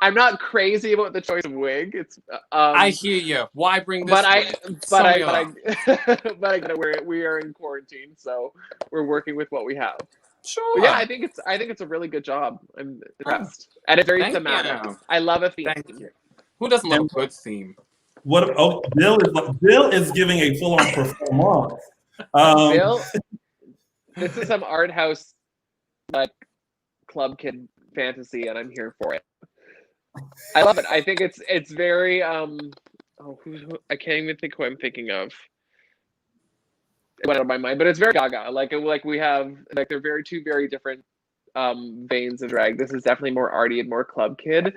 Speaker 6: I'm not crazy about the choice of wig. It's
Speaker 7: I hear you. Why bring this?
Speaker 6: We are in quarantine, so we're working with what we have.
Speaker 7: Sure.
Speaker 6: But yeah, I think it's a really good job. I'm impressed, and it's very thematic. I love a theme.
Speaker 7: Thank you. Who doesn't love a good theme?
Speaker 1: Bill is giving a full-on performance.
Speaker 6: Bill, this is some art house club kid fantasy, and I'm here for it. I love it. I think it's very I can't even think who I'm thinking of. It went out of my mind, but it's very Gaga. We have they're two very different veins of drag. This is definitely more arty and more club kid,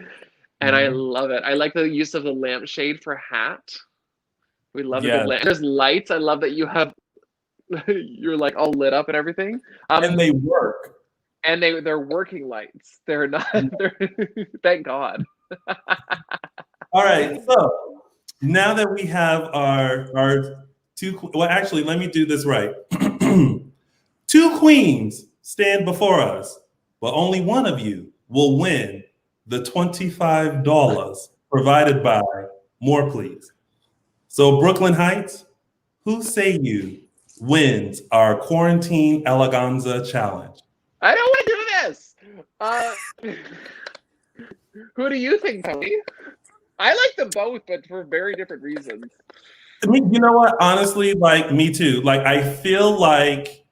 Speaker 6: and I love it. I like the use of the lampshade for hat. We love a good lamp. There's lights. I love that you have you're all lit up and everything.
Speaker 1: And they work.
Speaker 6: And they're working lights. They're not. Thank God.
Speaker 1: All right. So now that we have our two, well, actually, let me do this right. Two queens stand before us, but only one of you will win the $25 provided by More Please. So, Brooke Lynn Hytes, who say you wins our Quarantine Eleganza Challenge?
Speaker 6: I don't want to do this. Who do you think, Tony? I like them both, but for very different reasons.
Speaker 1: I mean, you know what? Honestly, like me too. Like I feel like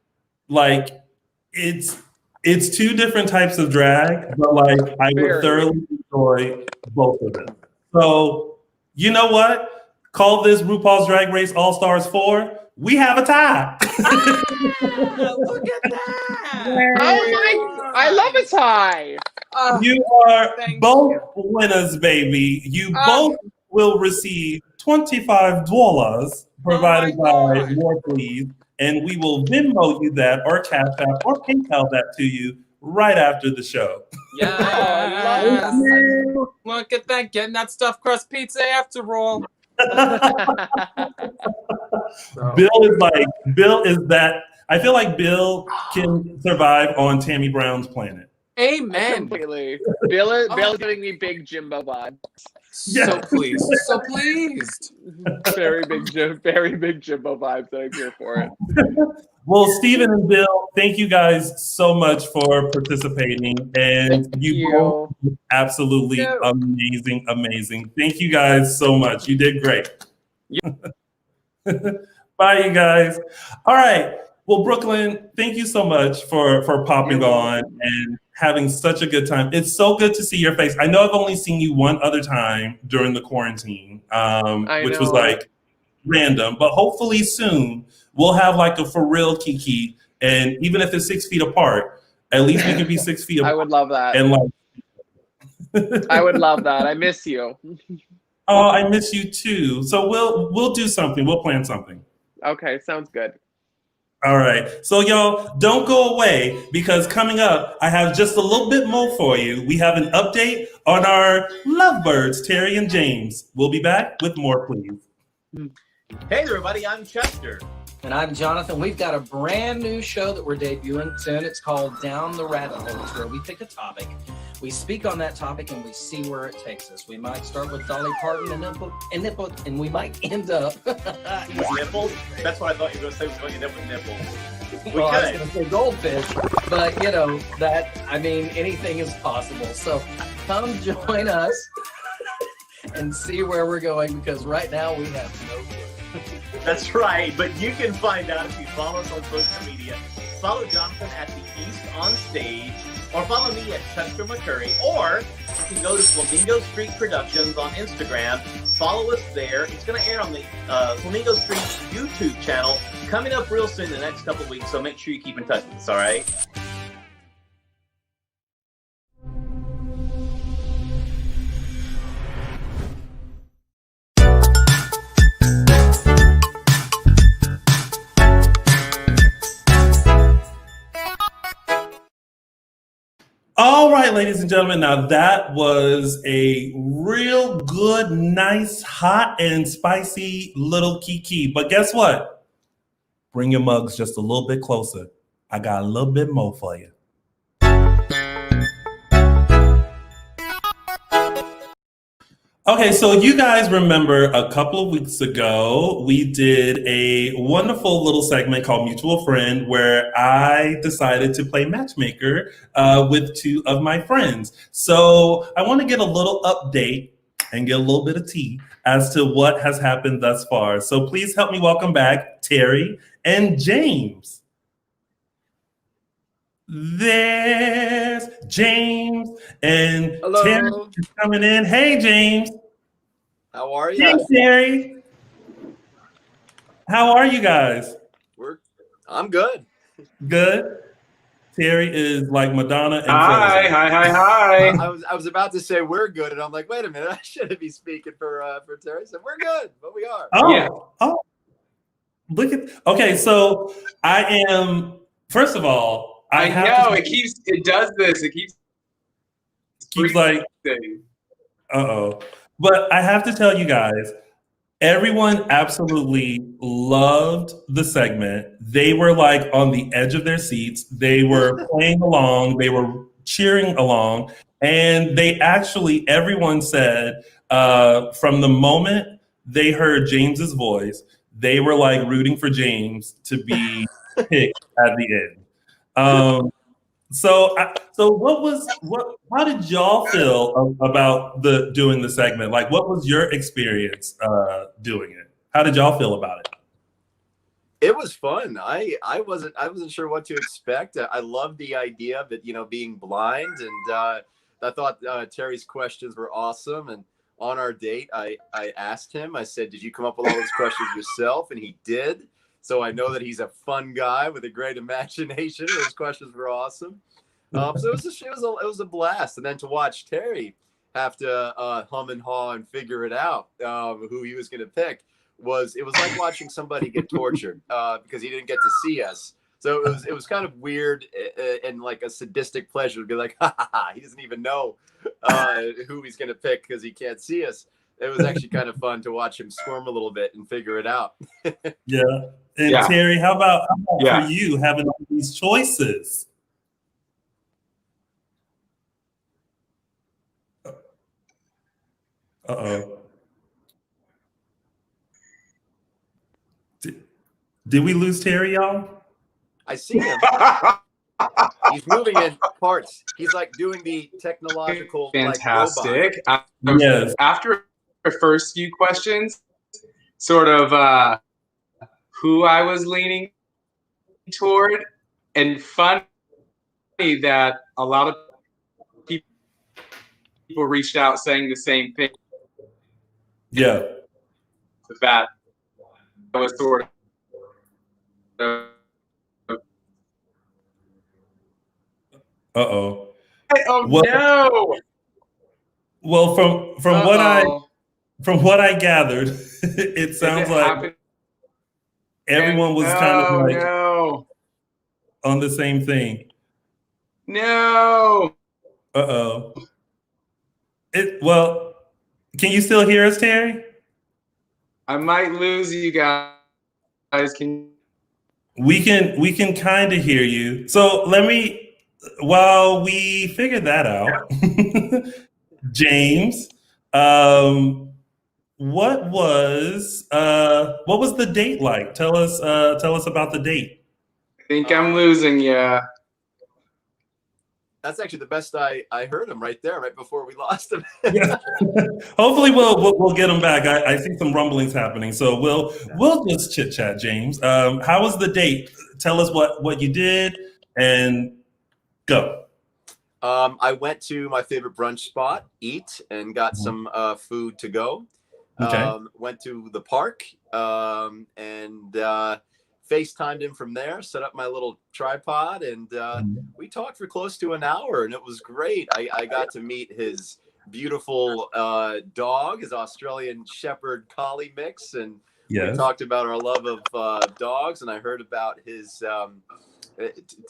Speaker 1: it's two different types of drag, but like I would thoroughly enjoy both of them. So you know what? Call this RuPaul's Drag Race All Stars 4. We have a tie.
Speaker 9: Look at that!
Speaker 6: Oh my! I love a tie.
Speaker 1: You are both winners, baby. You both will receive $25 provided by More Please, and we will Venmo you that, or Cash App, or PayPal that to you right after the show.
Speaker 7: Yeah. Look at that, getting that stuffed crust pizza after all.
Speaker 1: Bill is that. I feel like Bill can survive on Tammy Brown's planet.
Speaker 7: Amen.
Speaker 6: Completely. Bill giving me big Jimbo vibes.
Speaker 7: So pleased. So pleased.
Speaker 6: Very big Jimbo vibes. I'm here for it.
Speaker 1: Well, Stephen and Bill, thank you guys so much for participating. And you both absolutely amazing. Thank you guys so much. You did great. Bye, you guys. All right. Well, Brooke Lynn, thank you so much for popping on and having such a good time. It's so good to see your face. I know I've only seen you one other time during the quarantine, which was like random, but hopefully soon we'll have like a for real Kiki, and even if it's 6 feet apart, at least we can be 6 feet apart.
Speaker 6: I would love that.
Speaker 1: And like,
Speaker 6: I would love that. I miss you.
Speaker 1: Oh, I miss you too. So we'll do something. We'll plan something.
Speaker 6: Okay, sounds good.
Speaker 1: All right. So y'all don't go away, because coming up, I have just a little bit more for you. We have an update on our lovebirds, Terry and James. We'll be back with more, please.
Speaker 9: Hey everybody, I'm Chester.
Speaker 3: And I'm Jonathan. We've got a brand new show that we're debuting soon. It's called Down the Rabbit Hole. It's where we pick a topic, we speak on that topic, and we see where it takes us. We might start with Dolly Parton and we might end up
Speaker 9: with nipples. That's what I thought you were going to say. We're going to end up with nipples.
Speaker 3: Well, I was going to say goldfish, but you know anything is possible. So come join us and see where we're going, because right now we have no clue.
Speaker 9: That's right, but you can find out if you follow us on social media. Follow Jonathan at the East on Stage, or follow me at Chester McCurry, or you can go to Flamingo Street Productions on Instagram. Follow us there. It's going to air on the Flamingo Street YouTube channel coming up real soon in the next couple of weeks, so make sure you keep in touch with us, all right?
Speaker 1: All right, ladies and gentlemen, now that was a real good, nice, hot, and spicy little Kiki. But guess what? Bring your mugs just a little bit closer. I got a little bit more for you. Okay, so you guys remember a couple of weeks ago, we did a wonderful little segment called Mutual Friend, where I decided to play matchmaker with two of my friends. So I want to get a little update and get a little bit of tea as to what has happened thus far. So please help me welcome back Terry and James. There's James, and
Speaker 10: hello.
Speaker 1: Terry is coming in. Hey, James.
Speaker 10: How are you?
Speaker 1: Hey, Terry. How are you guys?
Speaker 10: I'm good.
Speaker 1: Good. Terry is like Madonna. And
Speaker 8: hi.
Speaker 10: I was about to say we're good, and I'm like, wait a minute, I shouldn't be speaking for Terry. So we're good, but we are.
Speaker 1: Oh, look at. Okay, so I am. First of all.
Speaker 8: I know it does this. It keeps
Speaker 1: like, But I have to tell you guys, everyone absolutely loved the segment. They were like on the edge of their seats. They were playing along. They were cheering along. And everyone said from the moment they heard James's voice, they were like rooting for James to be picked at the end. So, how did y'all feel about doing the segment? Like, what was your experience doing it? How did y'all feel about it?
Speaker 10: It was fun. I wasn't sure what to expect. I loved the idea of it, being blind, and I thought Terry's questions were awesome. And on our date, I asked him. I said, "Did you come up with all those questions yourself?" And he did. So I know that he's a fun guy with a great imagination. Those questions were awesome. So it was a blast. And then to watch Terry have to hum and haw and figure it out who he was going to pick it was like watching somebody get tortured because he didn't get to see us. So it was kind of weird and like a sadistic pleasure to be like, ha ha ha, he doesn't even know who he's going to pick because he can't see us. It was actually kind of fun to watch him squirm a little bit and figure it out.
Speaker 1: Yeah. And Terry, how about for you having all these choices? Uh-oh. Did we lose Terry, y'all?
Speaker 10: I see him. He's moving in parts. He's like doing the technological
Speaker 11: fantastic.
Speaker 10: Like,
Speaker 1: yes.
Speaker 11: After the first few questions, sort of who I was leaning toward, and funny that a lot of people reached out saying the same thing.
Speaker 1: Yeah.
Speaker 11: That was sort of.
Speaker 1: Uh-oh.
Speaker 11: Oh no.
Speaker 1: Well, from what I gathered, it sounds like everyone was kind of like on the same thing.
Speaker 11: No.
Speaker 1: Uh-oh. Well, can you still hear us, Terry?
Speaker 11: I might lose you guys.
Speaker 1: We can kind of hear you. So while we figure that out, James, what was the date like? Tell us about the date.
Speaker 11: I think I'm losing you.
Speaker 10: That's actually the best I heard him right there, right before we lost him.
Speaker 1: Yeah. Hopefully we'll get him back. I see some rumblings happening, so we'll just chit chat, James. How was the date? Tell us what you did and go.
Speaker 10: I went to my favorite brunch spot, eat, and got some food to go.
Speaker 1: Okay.
Speaker 10: Went to the park and FaceTimed him from there, set up my little tripod, and we talked for close to an hour, and it was great. I got to meet his beautiful dog, his Australian Shepherd Collie mix, and we talked about our love of dogs, and I heard about his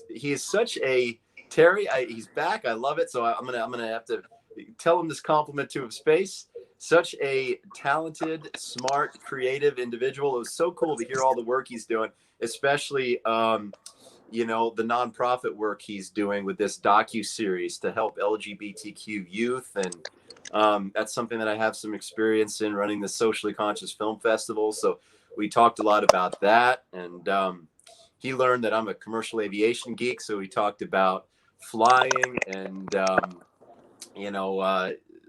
Speaker 10: he is such a Terry. He's back. I love it. So I'm gonna have to tell him this compliment to his face. Such a talented, smart, creative individual. It was so cool to hear all the work he's doing, especially the nonprofit work he's doing with this docu-series to help LGBTQ youth. And that's something that I have some experience in, running the Socially Conscious Film Festival. So we talked a lot about that. And he learned that I'm a commercial aviation geek. So we talked about flying and,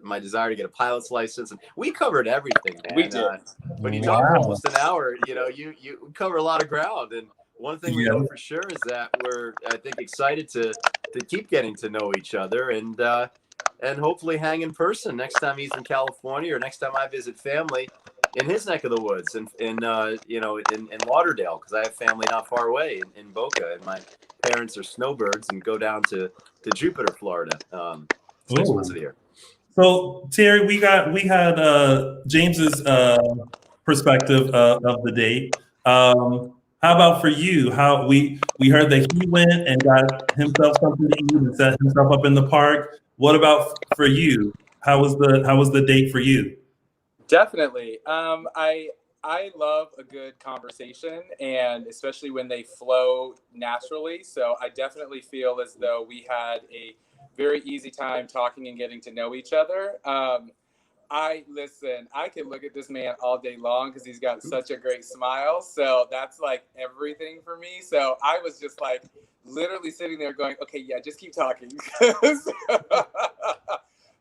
Speaker 10: my desire to get a pilot's license, and we covered everything, man.
Speaker 11: We did.
Speaker 10: When you talk for almost an hour, you cover a lot of ground. And one thing we know for sure is that we're, I think, excited to keep getting to know each other and hopefully hang in person next time he's in California or next time I visit family in his neck of the woods in Lauderdale, because I have family not far away in Boca, and my parents are snowbirds and go down to Jupiter, Florida, 6 months of the year.
Speaker 1: So Terry, we had James's perspective of the date. How about for you? How we heard that he went and got himself something to eat and set himself up in the park. What about for you? How was the date for you?
Speaker 11: Definitely. I love a good conversation, and especially when they flow naturally. So I definitely feel as though we had a very easy time talking and getting to know each other.
Speaker 12: Listen, I can look at this man all day long because he's got such a great smile. So that's like everything for me. So I was just like literally sitting there going, okay, yeah, just keep talking.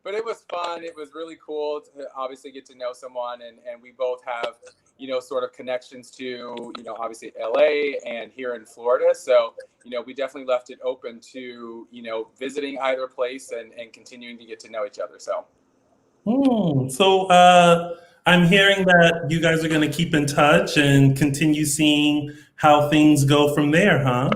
Speaker 12: But it was fun. It was really cool to obviously get to know someone. And we both have, sort of connections to, obviously LA and here in Florida. So, we definitely left it open to, visiting either place and continuing to get to know each other. So.
Speaker 1: So I'm hearing that you guys are going to keep in touch and continue seeing how things go from there, huh?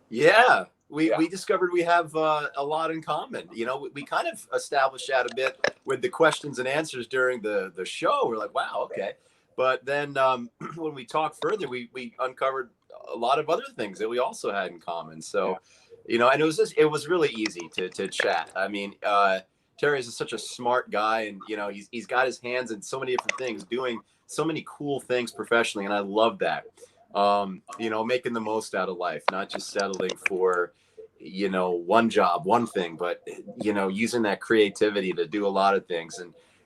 Speaker 10: Yeah. We discovered we have a lot in common. We kind of established that a bit with the questions and answers during the show. We're like, wow, okay. But then when we talked further, we uncovered a lot of other things that we also had in common. So, and it was really easy to chat. I mean, Terry is such a smart guy, and he's got his hands in so many different things, doing so many cool things professionally, and I love that. Making the most out of life, not just settling for one job, one thing, but using that creativity to do a lot of things,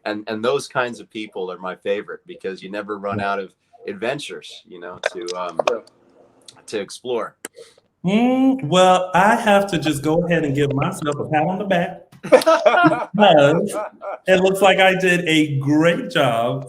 Speaker 10: and those kinds of people are my favorite because you never run out of adventures, to explore.
Speaker 1: Well, I have to just go ahead and give myself a pat on the back. Because it looks like I did a great job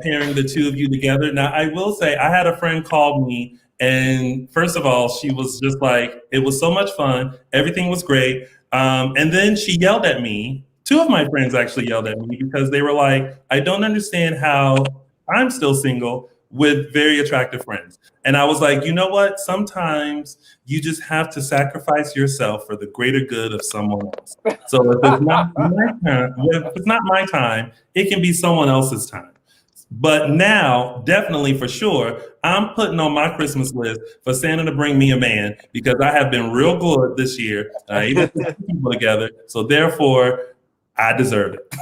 Speaker 1: pairing the two of you together. Now, I will say I had a friend call me, and first of all, she was just like, it was so much fun. Everything was great. And then she yelled at me. Two of my friends actually yelled at me because they were like, I don't understand how I'm still single with very attractive friends. And I was like, you know what? Sometimes you just have to sacrifice yourself for the greater good of someone else. So if it's not my time, it can be someone else's time. But now, definitely for sure, I'm putting on my Christmas list for Santa to bring me a man because I have been real good this year, even putting people together. So therefore, I deserve it.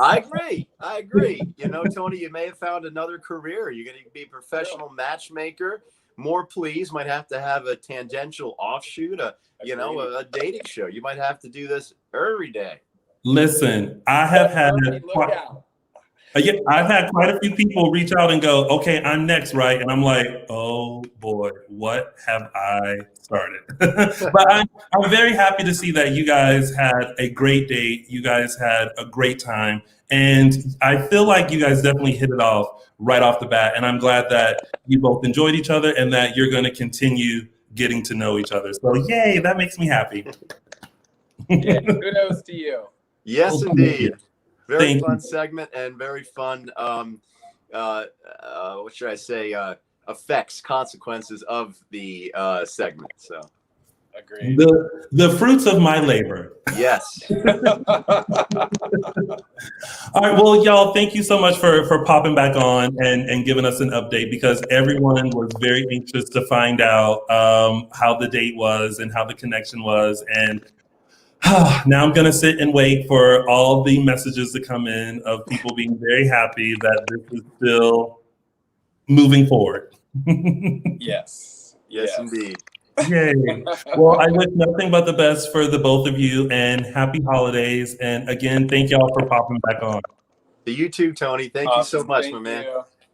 Speaker 10: I agree. Tony, you may have found another career. You're going to be a professional matchmaker. More Please might have to have a tangential offshoot, a dating show. You might have to do this every day.
Speaker 1: Listen, I have had I've had quite a few people reach out and go, okay, I'm next, right? And I'm like, oh boy, what have I started? But I'm very happy to see that you guys had a great date. You guys had a great time. And I feel like you guys definitely hit it off right off the bat. And I'm glad that you both enjoyed each other and that you're going to continue getting to know each other. So yay, that makes me happy.
Speaker 12: Yeah, kudos to you.
Speaker 10: Yes, indeed. Very fun segment and very fun, what should I say, effects, consequences of the segment. So,
Speaker 12: agreed.
Speaker 1: The fruits of my labor.
Speaker 10: Yes.
Speaker 1: All right, well, y'all, thank you so much for popping back on and giving us an update because everyone was very anxious to find out how the date was and how the connection was. And now I'm going to sit and wait for all the messages to come in of people being very happy that this is still moving forward.
Speaker 12: Yes,
Speaker 10: indeed.
Speaker 1: Yay. Well, I wish nothing but the best for the both of you and happy holidays. And again, thank y'all for popping back on.
Speaker 10: To you too, Tony. Thank you so much, my man.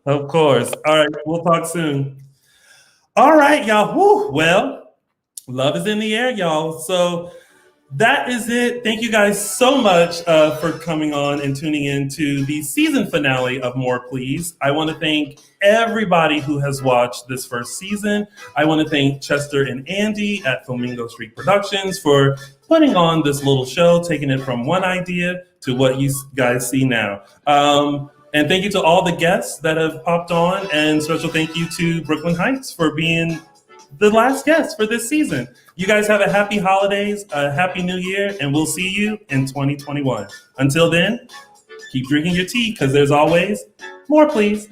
Speaker 1: Of course. All right. We'll talk soon. All right, y'all. Woo. Well, love is in the air, y'all. So that is it. Thank you guys so much for coming on and tuning in to the season finale of More Please. I want to thank everybody who has watched this first season. I want to thank Chester and Andy at Flamingo Street Productions for putting on this little show, taking it from one idea to what you guys see now. And thank you to all the guests that have popped on, and special thank you to Brooke Lynn Hytes for being the last guest for this season. You guys have a happy holidays, a happy new year, and we'll see you in 2021. Until then, keep drinking your tea because there's always more, please.